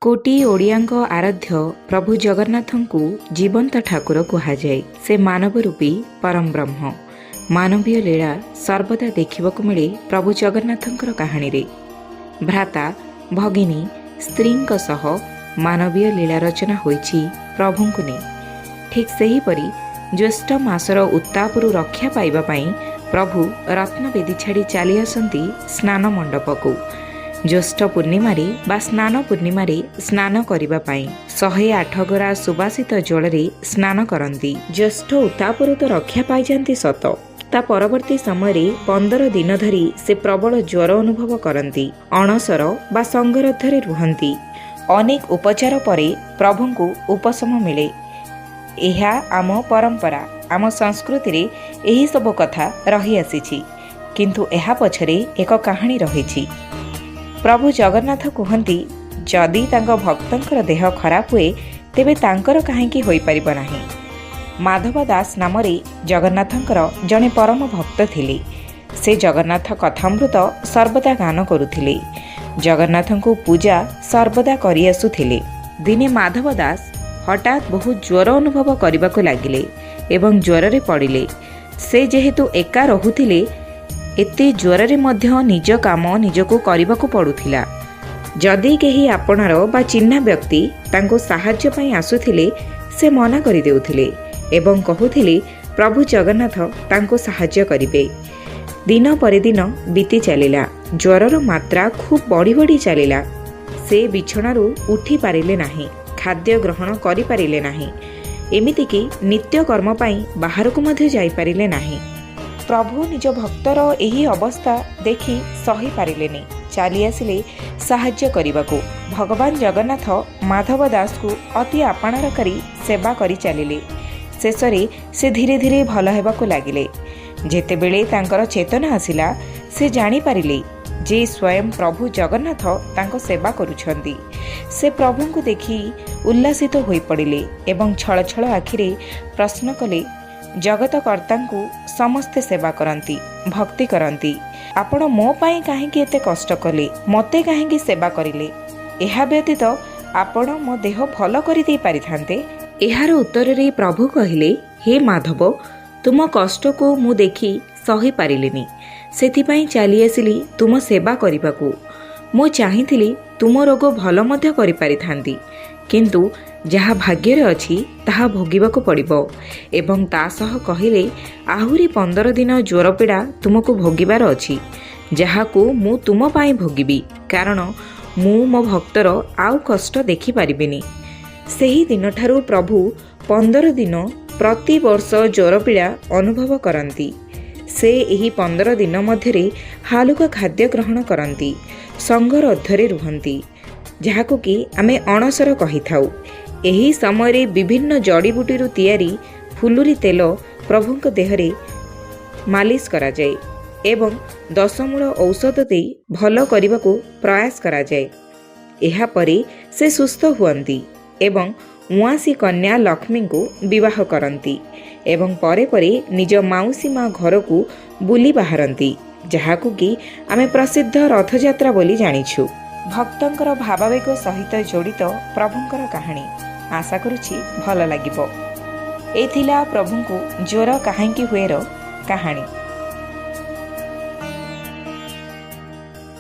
कोटी ओडियाଙ୍କ आराध्य प्रभु जगन्नाथଙ୍କୁ जीवंत ठाकुर कुहाଯାଏ। से मानव रूपी परम ब्रह्म। मानवीय लीला सर्वदा देखिबाकु मिले प्रभु जगन्नाथଙ୍କର कहानी। भ्राता भगिनी स्त्री सह मानवीय लीला रचना होइछि प्रभुଙ୍କୁ ने। ठीक सेहीपरि ज्येष्ठ मासर उत्तापरू रक्षा पाइबा पई प्रभु रत्नवेदी छाड़ी चली आसती स्नान मंडपकू। ज्येष्ठ पूर्णिमारे बा स्नान पूर्णिमारे स्नान करिबा पाई 108 गरा सुबासित जलरे स्नान करती। ज्येष्ठ उत्तापरू तो रक्षा पाई जाती सत, ता परवर्ती समय 15 दिन धरी से प्रबल ज्वर अनुभव करती। अणसर बा संगरद्धरे रुहंती। अनेक उपचार परे प्रभुଙ୍କୁ उपशम मिले। यह आम परंपरा, आम संस्कृति रे एही सब कथा रही आसीछि। किंतु एहा पछरे एक कहानी रहिछि। प्रभु जगन्नाथ कहती, जदि तांको भक्तंकर देह खराब हुए तेबे तांकर काहेकि होई परिबो नाही। माधव दास नाम जगन्नाथंकर जड़े परम भक्त थिले। से जगन्नाथ कथामृत सर्वदा गान करुथिले। जगन्नाथंको पूजा सर्वदा करि आसुथिले। दिने माधव दास हठात बहुत ज्वर अनुभव करबाको लागिले एवं ज्वररे पड़िले। से जेहेतु एका रहुथिले, एते ज्वररे मध्य निज काम निजको करबाको पड़ुथिला। जदि केही आपणार बा चिन्हा व्यक्ति तांको साहाय्य पई आसुथिले, से मना करि देउथिले एवं कहुथिले प्रभु जगन्नाथ तांको साहाय्य करिबे। दिन पर दिन बीती चलिला। ज्वरर मात्रा खूब बढ़ी बढ़ी चलिला। से बिछणारू उठी पारिले नाही, खाद्य ग्रहण करि पारिले नाही, एमिति कि नित्य कर्म पई बाहरकू मध्य जाई पारिले नाही। प्रभु निज भक्तर एही अवस्था देखि सही पारिलेनी। चली आसिले साहाय्य करिबाकू। भगवान जगन्नाथ माधव दास को अति आपणार करी सेवा करि चलिले। शेषरे से धीरे धीरे भल हेबाकू लागिले। जेतेबेले तांकर चेतना आसिला, से जानि पारिले जे स्वयं प्रभु जगन्नाथ तांको सेवा करुछंती। से प्रभुଙ୍କୁ देखि उल्लासित होई पड़िले एवं छळ छळ आखिरे प्रश्न कले, जगतकर्ताଙ୍କୁ समस्ते सेवा करती, भक्ति करती, आपण मो पाई काहेकि एते कष्ट कले, मते काहेकि सेवा करिले? एहा व्यतीत आपण मो देह भल करि देई पारिथान्ते। एहार उत्तर रे प्रभु कहिले, हे माधव, तुम कष्ट को मु देखि सही पारिलेनी, सेथिपाई चली आसिली तुम सेवा करिबाकू। मु चाहिथिली तुम रोग भल मध्य करि पारिथान्ती, किंतु जहा भाग्य अच्छी ताहा भोगिबाकू पड़िबो। एवं ता सह कहिले, आहुरी 15 दिन ज्वर पीड़ा तुमको भोगिबार अछि, जहाकू मु तुम पाई भोगिबी, कारण मु मो भक्तर आउ कष्ट देखि पारिबिनी। सेही दिन ठारू प्रभु 15 दिन प्रति वर्ष ज्वर पीड़ा अनुभव करती। से एही 15 दिन मध्यरे हालुका खाद्य ग्रहण करती, संगरद्धरे रुहंती, जहाकू कि आमे अणसर कहि थाउ। एही समय विभिन्न जड़ीबुटीरू तैयारी फुलुरी तेल प्रभुଙ୍କ देहरे मालिश करा जाए एवं 10 मूल औषध दे भल करबाकू प्रयास करा जाए। एहा परे से सुस्थ हुअंती एवं उआसी कन्या लक्ष्मी को विवाह करती एवं परे परे निज माउसी माँ घर को बुली बाहरती, जहाकू कि आमे प्रसिद्ध रथयात्रा बोली जानिछु। भक्तंकर भावावेग सहित जड़ित प्रभुंकर कहानी। आशा करुछि भल लागिबो। एथिला प्रभुଙ୍କୁ ज्वर काहेकि हुएर कहानी।